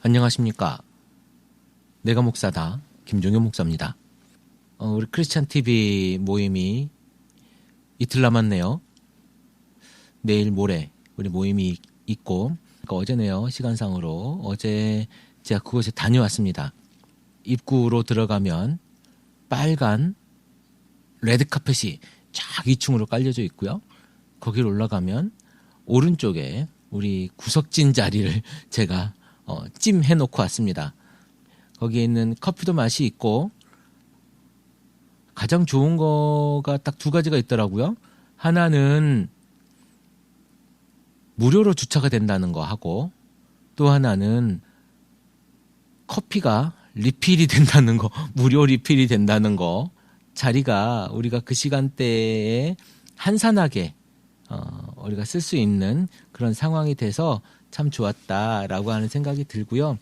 안녕하십니까. 내가 목사다. 김종현 목사입니다. 우리 크리스찬 TV 모임이 이틀 남았네요. 내일 모레 우리 모임이 있고, 그러니까 어제네요. 시간상으로. 어제 제가 그곳에 다녀왔습니다. 입구로 들어가면 빨간 레드카펫이 쫙 2층으로 깔려져 있고요. 거기로 올라가면 오른쪽에 우리 구석진 자리를 제가 찜해놓고 왔습니다. 거기에 있는 커피도 맛이 있고, 가장 좋은 거가 딱 두 가지가 있더라고요. 하나는 무료로 주차가 된다는 거 하고, 또 하나는 커피가 리필이 된다는 거, 무료 리필이 된다는 거. 자리가 우리가 그 시간대에 한산하게 우리가 쓸 수 있는 그런 상황이 돼서 참 좋았다라고 하는 생각이 들고요.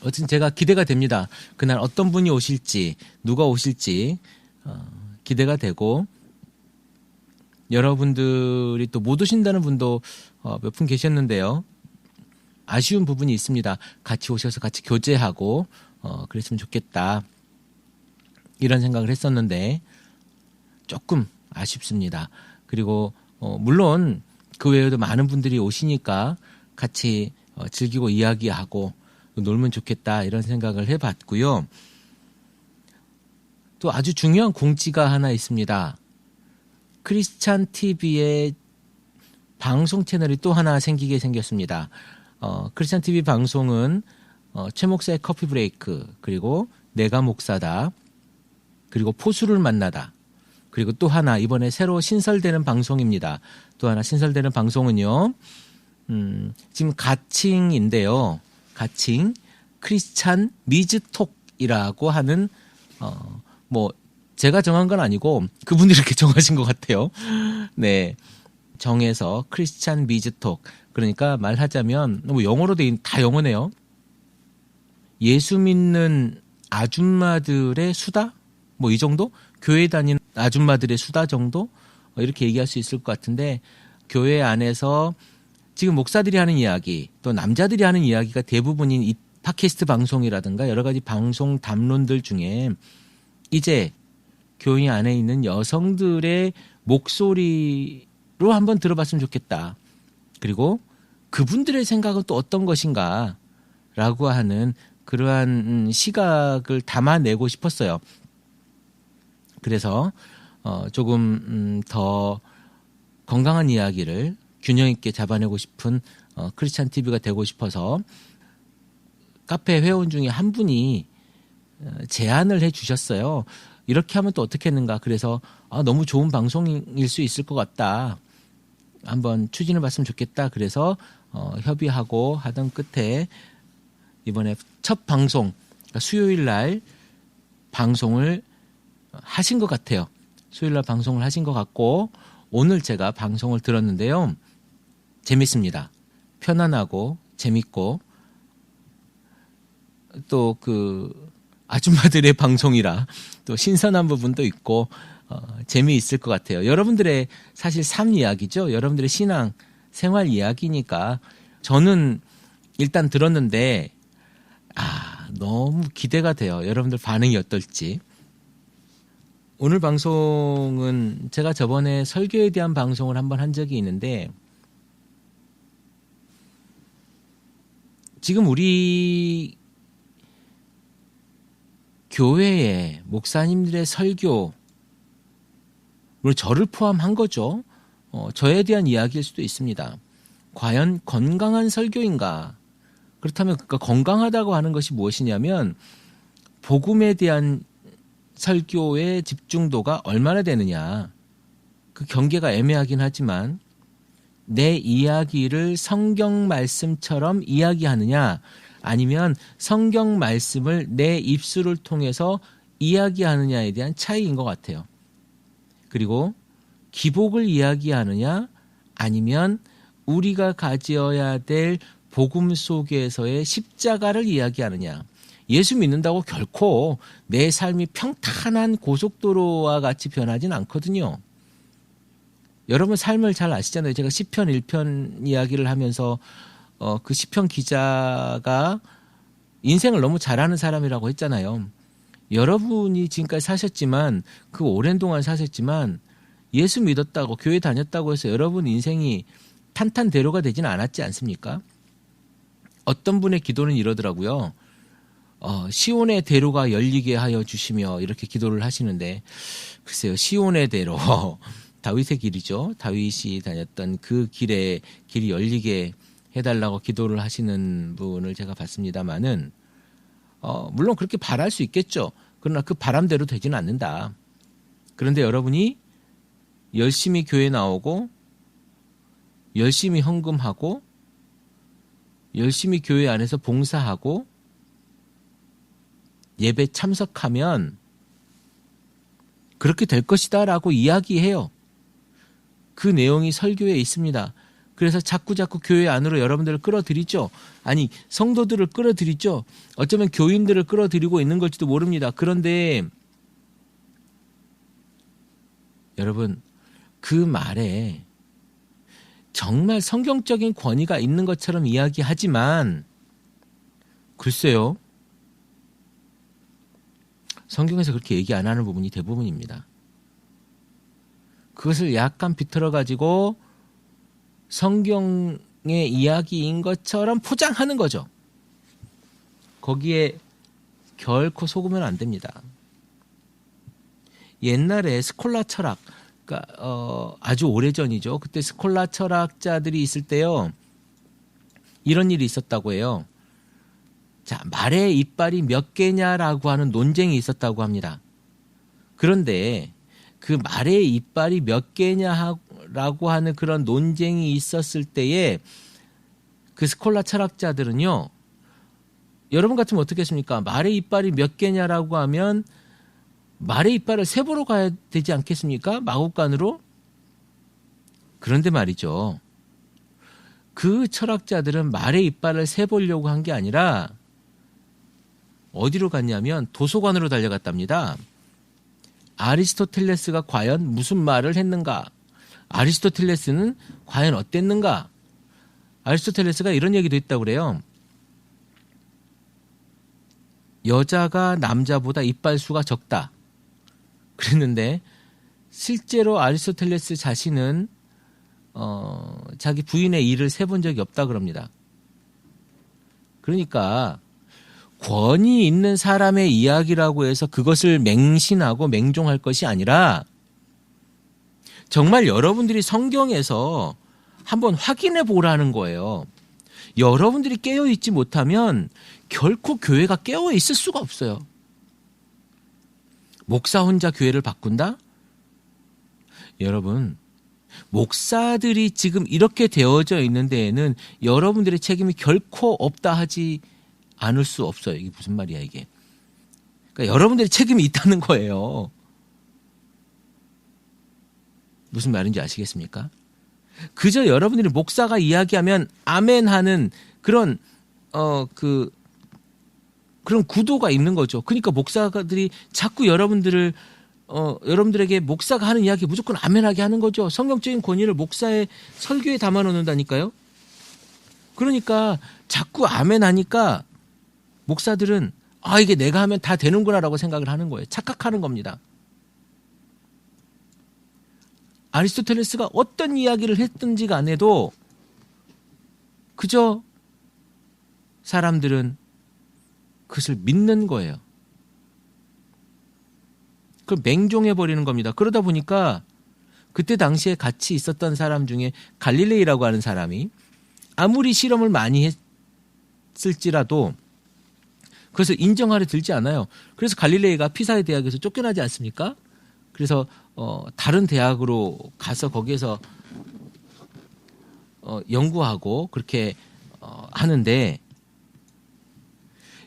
어쨌든 제가 기대가 됩니다. 그날 어떤 분이 오실지, 누가 오실지 기대가 되고, 여러분들이 또 못 오신다는 분도 몇 분 계셨는데요. 아쉬운 부분이 있습니다. 같이 오셔서 같이 교제하고 그랬으면 좋겠다, 이런 생각을 했었는데 조금 아쉽습니다. 그리고 물론 그 외에도 많은 분들이 오시니까 같이 즐기고 이야기하고 놀면 좋겠다, 이런 생각을 해봤고요. 또 아주 중요한 공지가 하나 있습니다. 크리스찬 TV의 방송 채널이 또 하나 생기게 생겼습니다. 크리스찬 TV 방송은 최 목사의 커피 브레이크, 그리고 내가 목사다, 그리고 포수를 만나다, 그리고 또 하나 이번에 새로 신설되는 방송입니다. 또 하나 신설되는 방송은요, 지금 가칭인데요. 가칭 크리스찬 미즈톡이라고 하는 뭐 제가 정한 건 아니고 그분들이 이렇게 정하신 것 같아요. 네, 정해서 크리스찬 미즈톡, 그러니까 말하자면 뭐 영어로 다 영어네요. 예수 믿는 아줌마들의 수다, 뭐 이 정도? 교회 다니는 아줌마들의 수다 정도? 이렇게 얘기할 수 있을 것 같은데, 교회 안에서 지금 목사들이 하는 이야기, 또 남자들이 하는 이야기가 대부분인 이 팟캐스트 방송이라든가 여러 가지 방송 담론들 중에 이제 교회 안에 있는 여성들의 목소리로 한번 들어봤으면 좋겠다. 그리고 그분들의 생각은 또 어떤 것인가 라고 하는 그러한 시각을 담아내고 싶었어요. 그래서 조금 더 건강한 이야기를 균형 있게 잡아내고 싶은 크리스찬 TV가 되고 싶어서 카페 회원 중에 한 분이 제안을 해 주셨어요. 이렇게 하면 또 어떻게 했는가. 그래서 너무 좋은 방송일 수 있을 것 같다, 한번 추진을 봤으면 좋겠다. 그래서 협의하고 하던 끝에 이번에 첫 방송, 그러니까 수요일 날 방송을 하신 것 같아요. 수요일 날 방송을 하신 것 같고, 오늘 제가 방송을 들었는데요. 재밌습니다. 편안하고 재밌고, 또 그 아줌마들의 방송이라 또 신선한 부분도 있고 재미있을 것 같아요. 여러분들의 사실 삶 이야기죠. 여러분들의 신앙 생활 이야기니까 저는 일단 들었는데 너무 기대가 돼요. 여러분들 반응이 어떨지. 오늘 방송은 제가 저번에 설교에 대한 방송을 한번 한 적이 있는데, 지금 우리 교회의 목사님들의 설교, 물론 저를 포함한 거죠. 저에 대한 이야기일 수도 있습니다. 과연 건강한 설교인가? 그렇다면 그 건강하다고 하는 것이 무엇이냐면, 복음에 대한 설교의 집중도가 얼마나 되느냐. 그 경계가 애매하긴 하지만, 내 이야기를 성경 말씀처럼 이야기하느냐, 아니면 성경 말씀을 내 입술을 통해서 이야기하느냐에 대한 차이인 것 같아요. 그리고 기복을 이야기하느냐, 아니면 우리가 가져야 될 복음 속에서의 십자가를 이야기하느냐. 예수 믿는다고 결코 내 삶이 평탄한 고속도로와 같이 변하진 않거든요. 여러분 삶을 잘 아시잖아요. 제가 시편 1편 이야기를 하면서 그 시편 기자가 인생을 너무 잘하는 사람이라고 했잖아요. 여러분이 지금까지 사셨지만 그 오랜 동안 사셨지만 예수 믿었다고 교회 다녔다고 해서 여러분 인생이 탄탄대로가 되지는 않았지 않습니까? 어떤 분의 기도는 이러더라고요. 시온의 대로가 열리게 하여 주시며 이렇게 기도를 하시는데 글쎄요. 시온의 대로 다윗의 길이죠. 다윗이 다녔던 그 길이 열리게 해달라고 기도를 하시는 분을 제가 봤습니다마는 물론 그렇게 바랄 수 있겠죠. 그러나 그 바람대로 되지는 않는다. 그런데 여러분이 열심히 교회 나오고 열심히 헌금하고 열심히 교회 안에서 봉사하고 예배 참석하면 그렇게 될 것이다 라고 이야기해요. 그 내용이 설교에 있습니다. 그래서 자꾸 교회 안으로 여러분들을 끌어들이죠. 아니 성도들을 끌어들이죠. 어쩌면 교인들을 끌어들이고 있는 걸지도 모릅니다. 그런데 여러분 그 말에 정말 성경적인 권위가 있는 것처럼 이야기하지만 글쎄요. 성경에서 그렇게 얘기 안 하는 부분이 대부분입니다. 그것을 약간 비틀어가지고 성경의 이야기인 것처럼 포장하는 거죠. 거기에 결코 속으면 안 됩니다. 옛날에 스콜라 철학, 그러니까 아주 오래전이죠. 그때 스콜라 철학자들이 있을 때요. 이런 일이 있었다고 해요. 자, 말의 이빨이 몇 개냐라고 하는 논쟁이 있었다고 합니다. 그런데 그 말의 이빨이 몇 개냐라고 하는 그런 논쟁이 있었을 때에 그 스콜라 철학자들은요. 여러분 같으면 어떻겠습니까? 말의 이빨이 몇 개냐라고 하면 말의 이빨을 세보러 가야 되지 않겠습니까? 마구간으로? 그런데 말이죠. 그 철학자들은 말의 이빨을 세보려고 한 게 아니라 어디로 갔냐면 도서관으로 달려갔답니다. 아리스토텔레스가 과연 무슨 말을 했는가? 아리스토텔레스는 과연 어땠는가? 아리스토텔레스가 이런 얘기도 했다고 그래요. 여자가 남자보다 이빨수가 적다. 그랬는데 실제로 아리스토텔레스 자신은 자기 부인의 이를 세본 적이 없다 그럽니다. 그러니까 권위 있는 사람의 이야기라고 해서 그것을 맹신하고 맹종할 것이 아니라 정말 여러분들이 성경에서 한번 확인해 보라는 거예요. 여러분들이 깨어있지 못하면 결코 교회가 깨어있을 수가 없어요. 목사 혼자 교회를 바꾼다? 여러분, 목사들이 지금 이렇게 되어져 있는 데에는 여러분들의 책임이 결코 없다 하지 않을 수 없어요. 이게 무슨 말이야 이게. 그러니까 여러분들의 책임이 있다는 거예요. 무슨 말인지 아시겠습니까? 그저 여러분들이 목사가 이야기하면 아멘 하는 그런 그런 구도가 있는 거죠. 그러니까 목사들이 자꾸 여러분들에게 목사가 하는 이야기 무조건 아멘하게 하는 거죠. 성경적인 권위를 목사의 설교에 담아 놓는다니까요. 그러니까 자꾸 아멘하니까 목사들은 이게 내가 하면 다 되는구나라고 생각을 하는 거예요. 착각하는 겁니다. 아리스토텔레스가 어떤 이야기를 했든지 간에도 그저 사람들은 그것을 믿는 거예요. 그걸 맹종해버리는 겁니다. 그러다 보니까 그때 당시에 같이 있었던 사람 중에 갈릴레이라고 하는 사람이 아무리 실험을 많이 했을지라도 그것을 인정하려 들지 않아요. 그래서 갈릴레이가 피사의 대학에서 쫓겨나지 않습니까? 그래서 다른 대학으로 가서 거기에서 연구하고 그렇게 하는데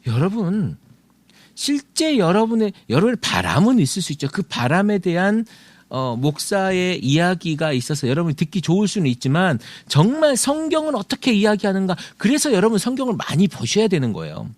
여러분 실제 여러분의 바람은 있을 수 있죠. 그 바람에 대한 목사의 이야기가 있어서 여러분이 듣기 좋을 수는 있지만 정말 성경은 어떻게 이야기하는가. 그래서 여러분 성경을 많이 보셔야 되는 거예요.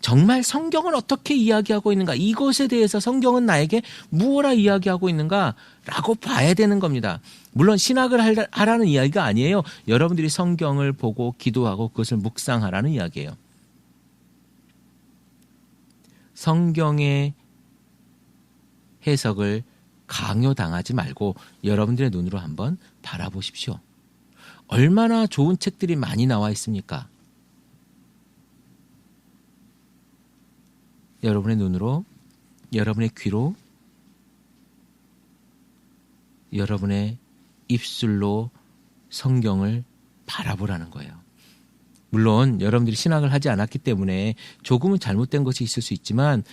정말 성경은 어떻게 이야기하고 있는가? 이것에 대해서 성경은 나에게 무엇라 이야기하고 있는가라고 봐야 되는 겁니다. 물론 신학을 하라는 이야기가 아니에요. 여러분들이 성경을 보고 기도하고 그것을 묵상하라는 이야기예요. 성경의 해석을 강요당하지 말고 여러분들의 눈으로 한번 바라보십시오. 얼마나 좋은 책들이 많이 나와 있습니까? 여러분의 눈으로, 여러분의 귀로, 여러분의 입술로 성경을 바라보라는 거예요. 물론 여러분들이 신학을 하지 않았기 때문에 조금은 잘못된 것이 있을 수 있지만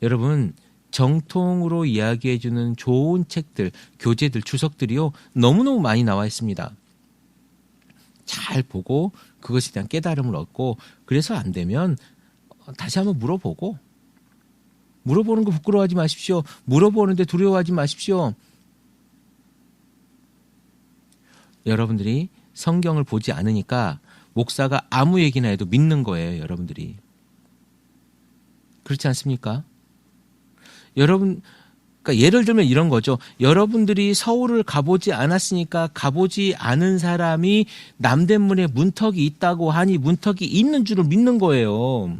여러분 정통으로 이야기해주는 좋은 책들, 교재들, 주석들이요 너무너무 많이 나와 있습니다. 잘 보고 그것에 대한 깨달음을 얻고 그래서 안 되면 다시 한번 물어보고 물어보는 거 부끄러워하지 마십시오. 물어보는데 두려워하지 마십시오. 여러분들이 성경을 보지 않으니까 목사가 아무 얘기나 해도 믿는 거예요. 여러분들이. 그렇지 않습니까? 여러분, 그러니까 예를 들면 이런 거죠. 여러분들이 서울을 가보지 않았으니까 가보지 않은 사람이 남대문에 문턱이 있다고 하니 문턱이 있는 줄을 믿는 거예요.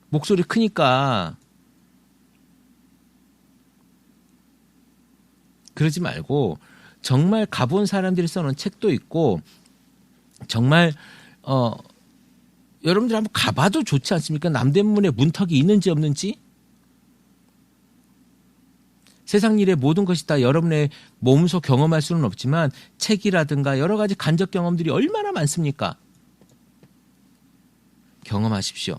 목소리 크니까. 그러지 말고 정말 가본 사람들이 써놓은 책도 있고 정말 여러분들 한번 가봐도 좋지 않습니까? 남대문에 문턱이 있는지 없는지. 세상 일의 모든 것이 다 여러분의 몸소 경험할 수는 없지만 책이라든가 여러 가지 간접 경험들이 얼마나 많습니까? 경험하십시오.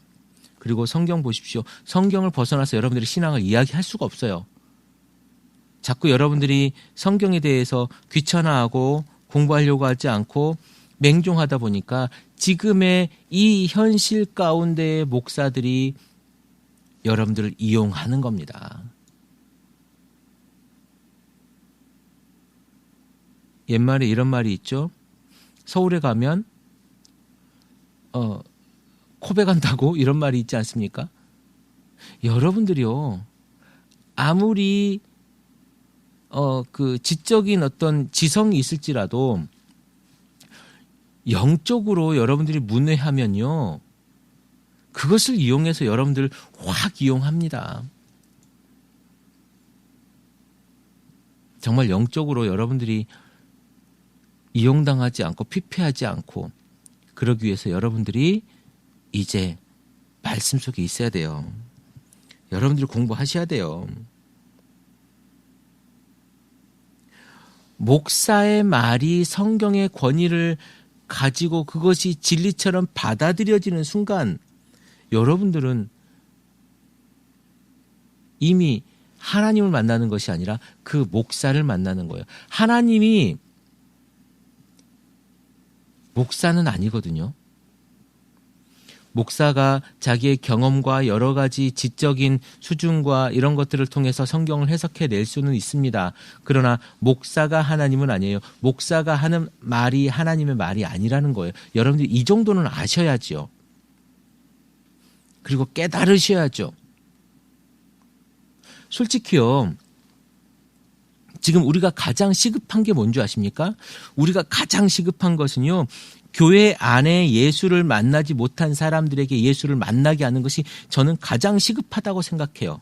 그리고 성경 보십시오. 성경을 벗어나서 여러분들이 신앙을 이야기할 수가 없어요. 자꾸 여러분들이 성경에 대해서 귀찮아하고 공부하려고 하지 않고 맹종하다 보니까 지금의 이 현실 가운데의 목사들이 여러분들을 이용하는 겁니다. 옛말에 이런 말이 있죠. 서울에 가면 코베 간다고 이런 말이 있지 않습니까? 여러분들이요. 아무리 그 지적인 어떤 지성이 있을지라도 영적으로 여러분들이 문외하면요. 그것을 이용해서 여러분들 확 이용합니다. 정말 영적으로 여러분들이 이용당하지 않고 피폐하지 않고 그러기 위해서 여러분들이 이제 말씀 속에 있어야 돼요. 여러분들이 공부하셔야 돼요. 목사의 말이 성경의 권위를 가지고 그것이 진리처럼 받아들여지는 순간 여러분들은 이미 하나님을 만나는 것이 아니라 그 목사를 만나는 거예요. 하나님이 목사는 아니거든요. 목사가 자기의 경험과 여러 가지 지적인 수준과 이런 것들을 통해서 성경을 해석해 낼 수는 있습니다. 그러나 목사가 하나님은 아니에요. 목사가 하는 말이 하나님의 말이 아니라는 거예요. 여러분들이 이 정도는 아셔야죠. 그리고 깨달으셔야죠. 솔직히요. 지금 우리가 가장 시급한 게 뭔지 아십니까? 우리가 가장 시급한 것은요. 교회 안에 예수를 만나지 못한 사람들에게 예수를 만나게 하는 것이 저는 가장 시급하다고 생각해요.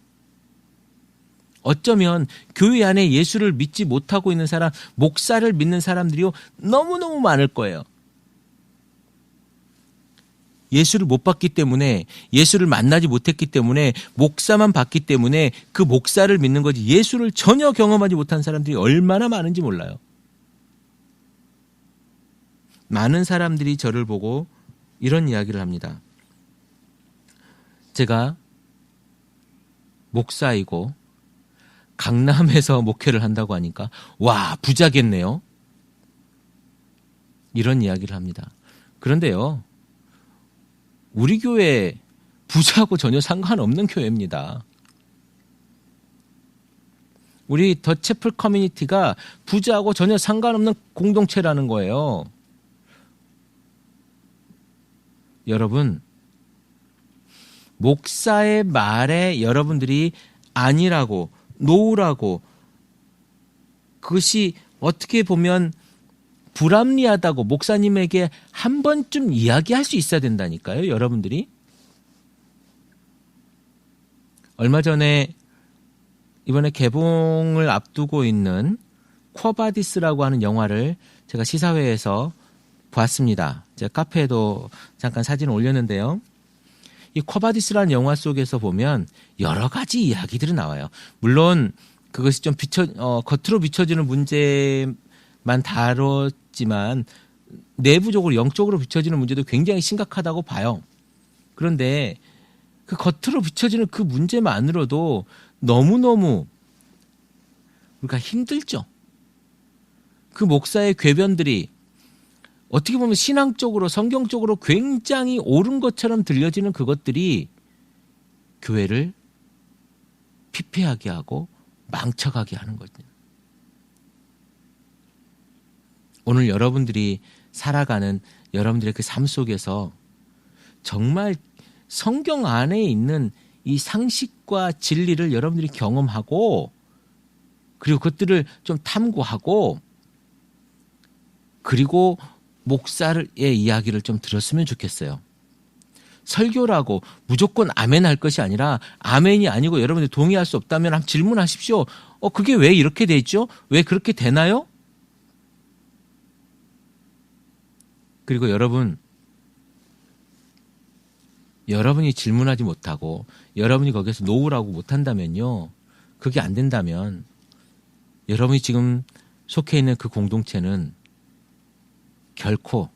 어쩌면 교회 안에 예수를 믿지 못하고 있는 사람, 목사를 믿는 사람들이요. 너무너무 많을 거예요. 예수를 못 봤기 때문에 예수를 만나지 못했기 때문에 목사만 봤기 때문에 그 목사를 믿는 거지 예수를 전혀 경험하지 못한 사람들이 얼마나 많은지 몰라요. 많은 사람들이 저를 보고 이런 이야기를 합니다. 제가 목사이고 강남에서 목회를 한다고 하니까 와 부자겠네요. 이런 이야기를 합니다. 그런데요. 우리 교회 부자하고 전혀 상관없는 교회입니다. 우리 더 채플 커뮤니티가 부자하고 전혀 상관없는 공동체라는 거예요. 여러분, 목사의 말에 여러분들이 아니라고, 노우라고, 그것이 어떻게 보면 불합리하다고 목사님에게 한 번쯤 이야기할 수 있어야 된다니까요, 여러분들이. 얼마 전에 이번에 개봉을 앞두고 있는 쿼바디스라고 하는 영화를 제가 시사회에서 보았습니다. 제가 카페에도 잠깐 사진을 올렸는데요. 이 쿼바디스라는 영화 속에서 보면 여러 가지 이야기들이 나와요. 물론 그것이 좀 겉으로 비춰지는 문제만 다뤘지만 내부적으로 영적으로 비춰지는 문제도 굉장히 심각하다고 봐요. 그런데 그 겉으로 비춰지는 그 문제만으로도 너무너무 우리가 힘들죠. 그 목사의 궤변들이 어떻게 보면 신앙적으로 성경적으로 굉장히 옳은 것처럼 들려지는 그것들이 교회를 피폐하게 하고 망쳐가게 하는 거죠. 오늘 여러분들이 살아가는 여러분들의 그 삶 속에서 정말 성경 안에 있는 이 상식과 진리를 여러분들이 경험하고 그리고 그것들을 좀 탐구하고 그리고 목사의 이야기를 좀 들었으면 좋겠어요. 설교라고 무조건 아멘 할 것이 아니라 아멘이 아니고 여러분들이 동의할 수 없다면 한번 질문하십시오. 그게 왜 이렇게 되죠? 왜 그렇게 되나요? 그리고 여러분이 질문하지 못하고 여러분이 거기서 노우라고 못한다면요. 그게 안 된다면 여러분이 지금 속해 있는 그 공동체는 결코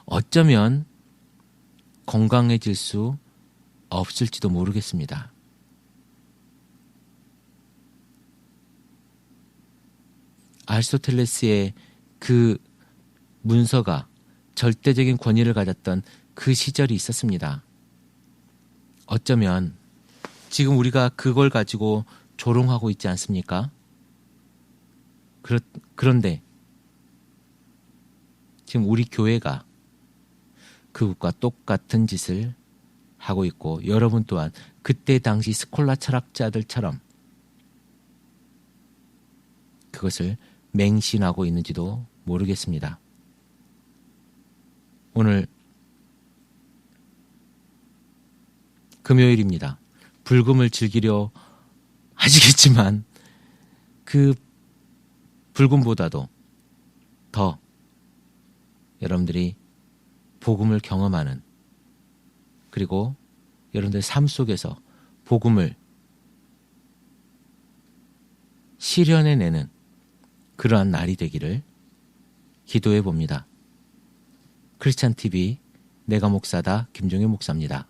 어쩌면 건강해질 수 없을지도 모르겠습니다. 아리스토텔레스의 그 문서가 절대적인 권위를 가졌던 그 시절이 있었습니다. 어쩌면 지금 우리가 그걸 가지고 조롱하고 있지 않습니까? 그런데 지금 우리 교회가 그것과 똑같은 짓을 하고 있고 여러분 또한 그때 당시 스콜라 철학자들처럼 그것을 맹신하고 있는지도 모르겠습니다. 오늘 금요일입니다. 불금을 즐기려 하시겠지만 그 불금보다도 더 여러분들이 복음을 경험하는 그리고 여러분들의 삶 속에서 복음을 실현해내는 그러한 날이 되기를 기도해 봅니다. 크리스찬 TV 내가 목사다 김종현 목사입니다.